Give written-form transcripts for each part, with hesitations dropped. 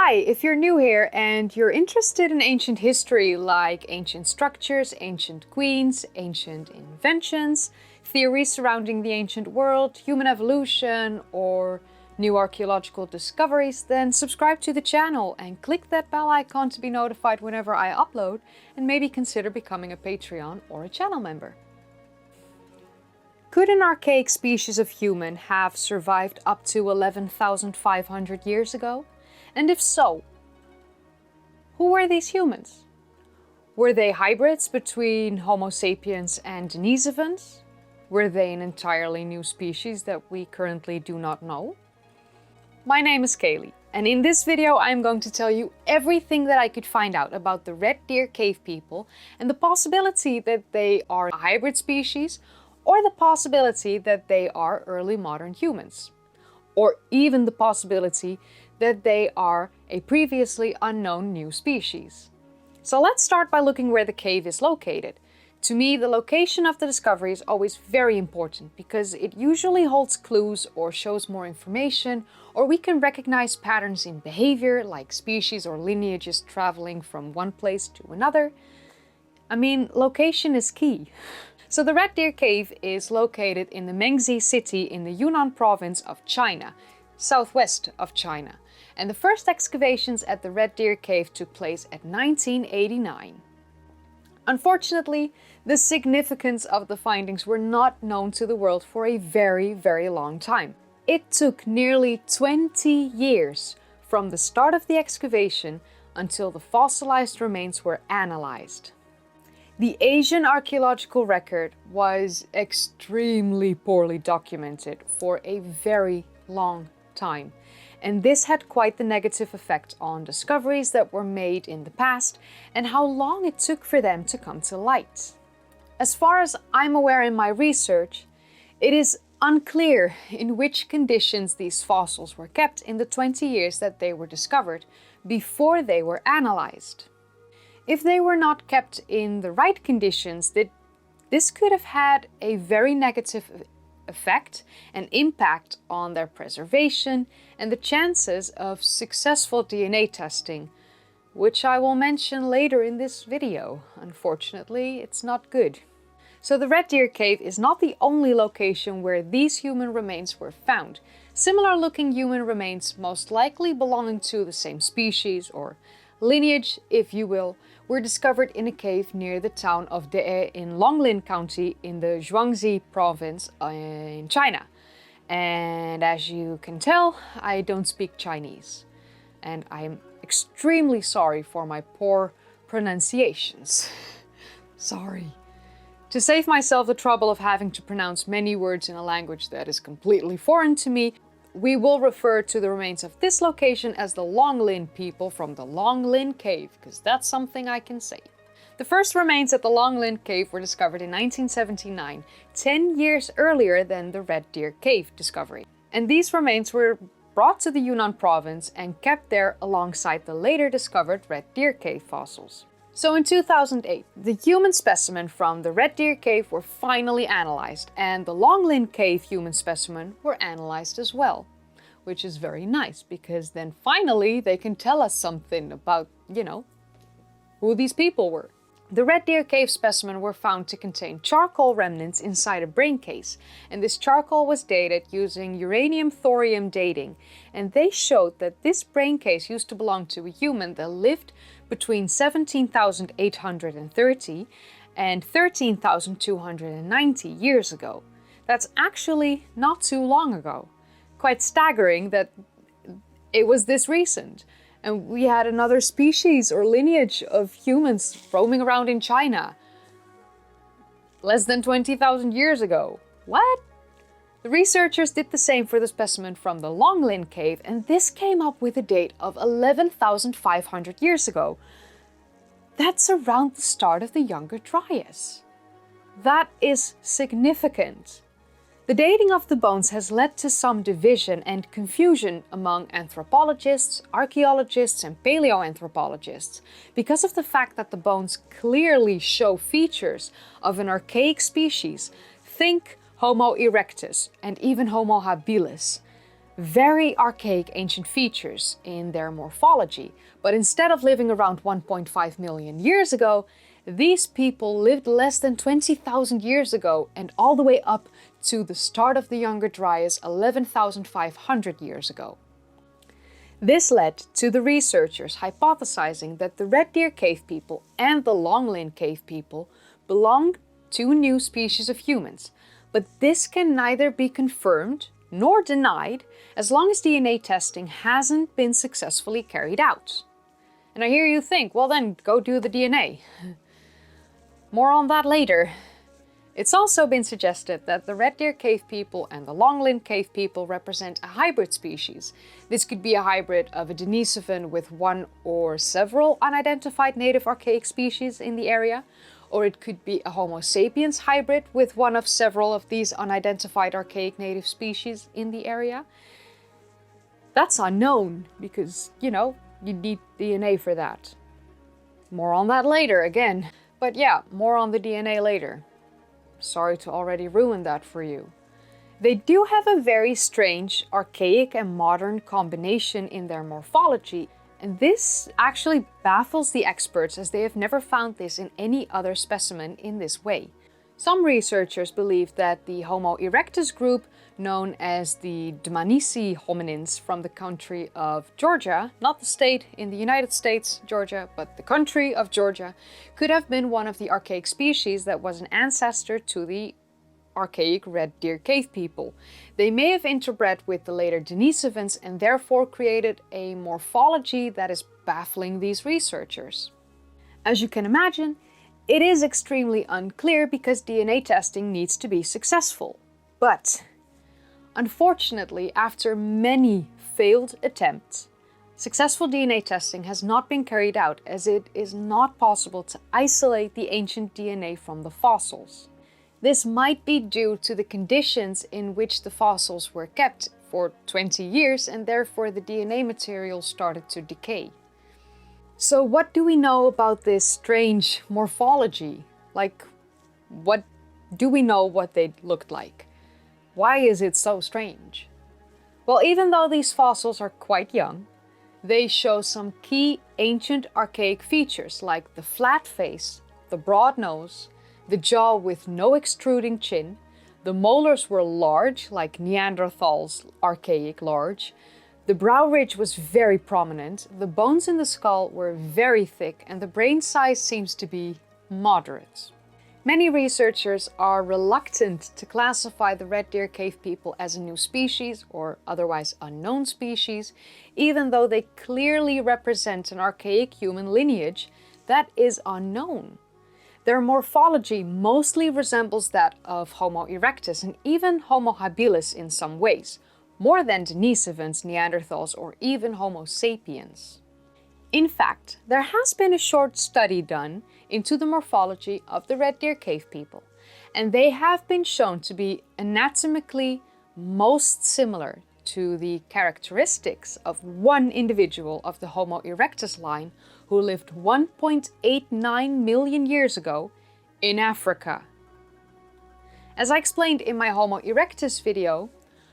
Hi, if you're new here and you're interested in ancient history like ancient structures, ancient queens, ancient inventions, theories surrounding the ancient world, human evolution, or new archaeological discoveries, then subscribe to the channel and click that bell icon to be notified whenever I upload, and maybe consider becoming a Patreon or a channel member. Could an archaic species of human have survived up to 11,500 years ago? And if so, who were these humans? Were they hybrids between Homo sapiens and Denisovans? Were they an entirely new species that we currently do not know? My name is Kaylee, and in this video I'm going to tell you everything that I could find out about the Red Deer Cave people and the possibility that they are a hybrid species, or the possibility that they are early modern humans, or even the possibility that they are a previously unknown new species. So let's start by looking where the cave is located. To me, the location of the discovery is always very important because it usually holds clues or shows more information, or we can recognize patterns in behavior like species or lineages traveling from one place to another. I mean, location is key. So the Red Deer Cave is located in the Mengzi city in the Yunnan province of China, southwest of China. And the first excavations at the Red Deer Cave took place at 1989. Unfortunately, the significance of the findings were not known to the world for a very, very long time. It took nearly 20 years from the start of the excavation until the fossilized remains were analyzed. The Asian archaeological record was extremely poorly documented for a very long time. And this had quite the negative effect on discoveries that were made in the past and how long it took for them to come to light. As far as I'm aware in my research, it is unclear in which conditions these fossils were kept in the 20 years that they were discovered before they were analyzed. If they were not kept in the right conditions, this could have had a very negative effect and impact on their preservation and the chances of successful DNA testing, which I will mention later in this video. Unfortunately, it's not good. So the Red Deer Cave is not the only location where these human remains were found. Similar looking human remains, most likely belonging to the same species or lineage, if you will, were discovered in a cave near the town of De'e in Longlin County in the Zhuangzi province in China. And as you can tell, I don't speak Chinese. And I'm extremely sorry for my poor pronunciations. Sorry. To save myself the trouble of having to pronounce many words in a language that is completely foreign to me, we will refer to the remains of this location as the Longlin people from the Longlin Cave, because that's something I can say. The first remains at the Longlin Cave were discovered in 1979, 10 years earlier than the Red Deer Cave discovery. And these remains were brought to the Yunnan province and kept there alongside the later discovered Red Deer Cave fossils. So in 2008, the human specimen from the Red Deer Cave were finally analyzed, and the Longlin Cave human specimen were analyzed as well. Which is very nice, because then finally they can tell us something about, who these people were. The Red Deer Cave specimen were found to contain charcoal remnants inside a brain case, and this charcoal was dated using uranium-thorium dating, and they showed that this brain case used to belong to a human that lived between 17,830 and 13,290 years ago. That's actually not too long ago. Quite staggering that it was this recent. And we had another species or lineage of humans roaming around in China less than 20,000 years ago. What? The researchers did the same for the specimen from the Longlin Cave, and this came up with a date of 11,500 years ago. That's around the start of the Younger Dryas. That is significant. The dating of the bones has led to some division and confusion among anthropologists, archaeologists, and paleoanthropologists because of the fact that the bones clearly show features of an archaic species. Think Homo erectus and even Homo habilis. very archaic ancient features in their morphology, but instead of living around 1.5 million years ago, these people lived less than 20,000 years ago and all the way up to the start of the Younger Dryas 11,500 years ago. This led to the researchers hypothesizing that the Red Deer Cave people and the Longline Cave people belonged to new species of humans, but this can neither be confirmed nor denied as long as DNA testing hasn't been successfully carried out. And I hear you think, well then, go do the DNA. More on that later. It's also been suggested that the Red Deer Cave people and the Longline Cave people represent a hybrid species. This could be a hybrid of a Denisovan with one or several unidentified native archaic species in the area, or it could be a Homo sapiens hybrid with one of several of these unidentified archaic native species in the area. That's unknown because, you need DNA for that. More on that later again. But yeah, more on the DNA later. Sorry to already ruin that for you. They do have a very strange archaic and modern combination in their morphology, and this actually baffles the experts as they have never found this in any other specimen in this way. Some researchers believe that the Homo erectus group, known as the Dmanisi hominins from the country of Georgia, not the state in the United States, Georgia, but the country of Georgia, could have been one of the archaic species that was an ancestor to the archaic Red Deer Cave people. They may have interbred with the later Denisovans and therefore created a morphology that is baffling these researchers. As you can imagine, it is extremely unclear because DNA testing needs to be successful. But unfortunately, after many failed attempts, successful DNA testing has not been carried out as it is not possible to isolate the ancient DNA from the fossils. This might be due to the conditions in which the fossils were kept for 20 years and therefore the DNA material started to decay. So what do we know about this strange morphology? What do we know what they looked like? Why is it so strange? Well, even though these fossils are quite young, they show some key ancient archaic features like the flat face, the broad nose, the jaw with no extruding chin, the molars were large like Neanderthals' archaic large, the brow ridge was very prominent, the bones in the skull were very thick, and the brain size seems to be moderate. Many researchers are reluctant to classify the Red Deer Cave people as a new species or otherwise unknown species, even though they clearly represent an archaic human lineage that is unknown. Their morphology mostly resembles that of Homo erectus and even Homo habilis in some ways, more than Denisovans, Neanderthals, or even Homo sapiens. In fact, there has been a short study done into the morphology of the Red Deer Cave people, and they have been shown to be anatomically most similar to the characteristics of one individual of the Homo erectus line who lived 1.89 million years ago in Africa. As I explained in my Homo erectus video,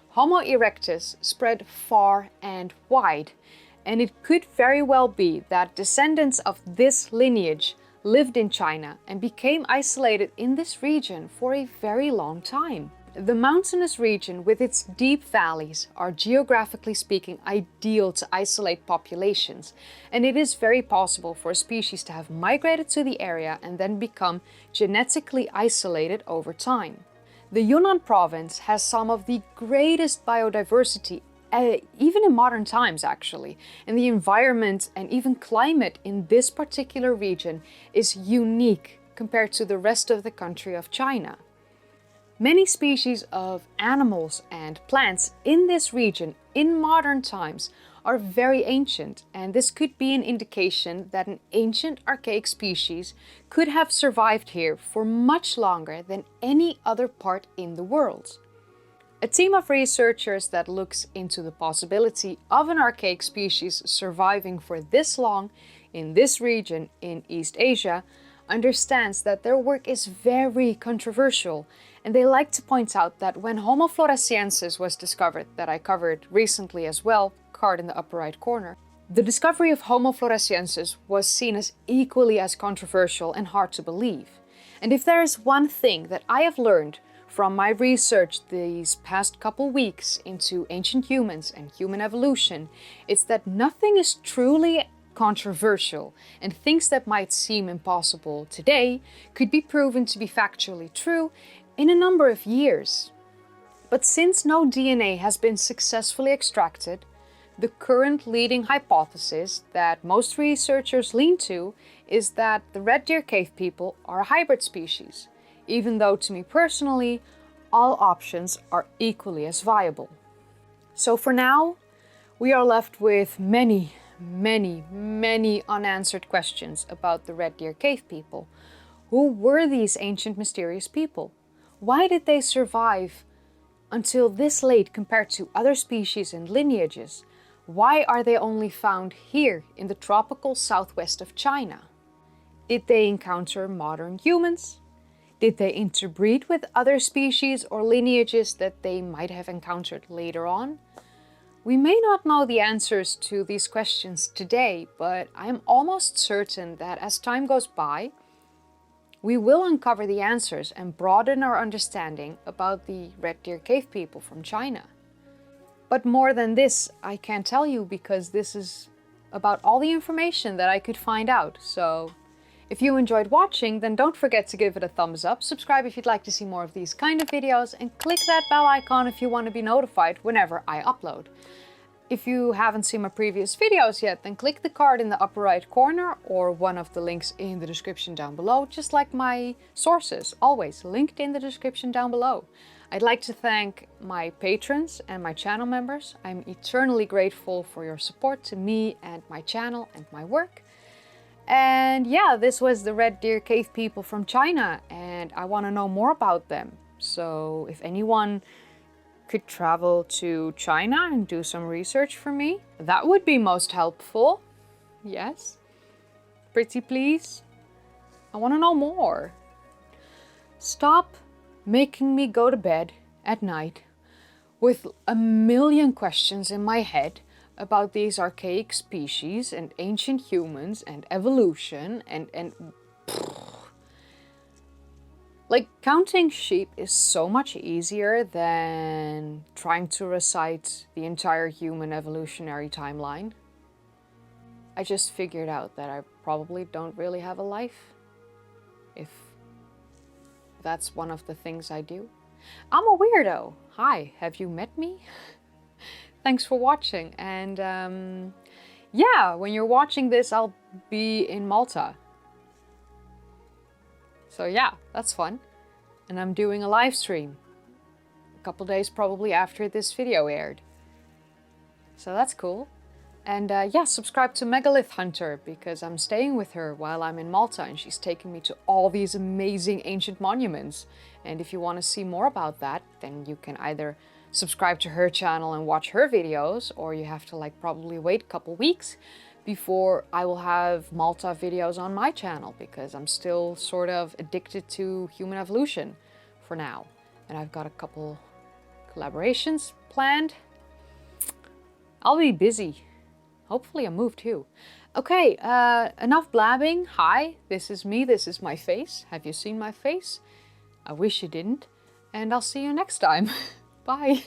Homo erectus spread far and wide, and it could very well be that descendants of this lineage lived in China and became isolated in this region for a very long time. The mountainous region with its deep valleys are geographically speaking ideal to isolate populations, and it is very possible for a species to have migrated to the area and then become genetically isolated over time. The Yunnan province has some of the greatest biodiversity, even in modern times actually, and the environment and even climate in this particular region is unique compared to the rest of the country of China. Many species of animals and plants in this region in modern times are very ancient, and this could be an indication that an ancient archaic species could have survived here for much longer than any other part in the world. A team of researchers that looks into the possibility of an archaic species surviving for this long in this region in East Asia understands that their work is very controversial And they like to point out that when Homo floresiensis was discovered, that I covered recently as well, card in the upper right corner, the discovery of Homo floresiensis was seen as equally as controversial and hard to believe. And if there is one thing that I have learned from my research these past couple weeks into ancient humans and human evolution, it's that nothing is truly controversial, and things that might seem impossible today could be proven to be factually true in a number of years. But since no DNA has been successfully extracted, the current leading hypothesis that most researchers lean to is that the red deer cave people are a hybrid species, even though to me personally, all options are equally as viable. So for now, we are left with many unanswered questions about the red deer cave people. Who were these ancient mysterious people? Why did they survive until this late compared to other species and lineages? Why are they only found here in the tropical southwest of China? Did they encounter modern humans? Did they interbreed with other species or lineages that they might have encountered later on? We may not know the answers to these questions today, but I am almost certain that as time goes by, we will uncover the answers and broaden our understanding about the red deer cave people from China. But more than this, I can't tell you because this is about all the information that I could find out. So if you enjoyed watching, then don't forget to give it a thumbs up, subscribe if you'd like to see more of these kind of videos, and click that bell icon if you want to be notified whenever I upload. If you haven't seen my previous videos yet, then click the card in the upper right corner or one of the links in the description down below, just like my sources, always linked in the description down below. I'd like to thank my patrons and my channel members. I'm eternally grateful for your support to me and my channel and my work. And yeah, this was the red deer cave people from China, and I want to know more about them. So if anyone could travel to China and do some research for me, that would be most helpful. Yes, pretty please. I want to know more. Stop making me go to bed at night with a million questions in my head about these archaic species and ancient humans and evolution and like, counting sheep is so much easier than trying to recite the entire human evolutionary timeline. I just figured out that I probably don't really have a life, if that's one of the things I do. I'm a weirdo. Hi, have you met me? Thanks for watching, and yeah, when you're watching this, I'll be in Malta. So yeah, that's fun. And I'm doing a live stream a couple days probably after this video aired. So that's cool. And yeah, subscribe to Megalith Hunter because I'm staying with her while I'm in Malta and she's taking me to all these amazing ancient monuments. And if you want to see more about that, then you can either subscribe to her channel and watch her videos, or you have to like probably wait a couple weeks before I will have Malta videos on my channel, because I'm still sort of addicted to human evolution for now. And I've got a couple collaborations planned. I'll be busy. Hopefully I move too. Okay, enough blabbing. Hi, this is me, this is my face. Have you seen my face? I wish you didn't. And I'll see you next time. Bye.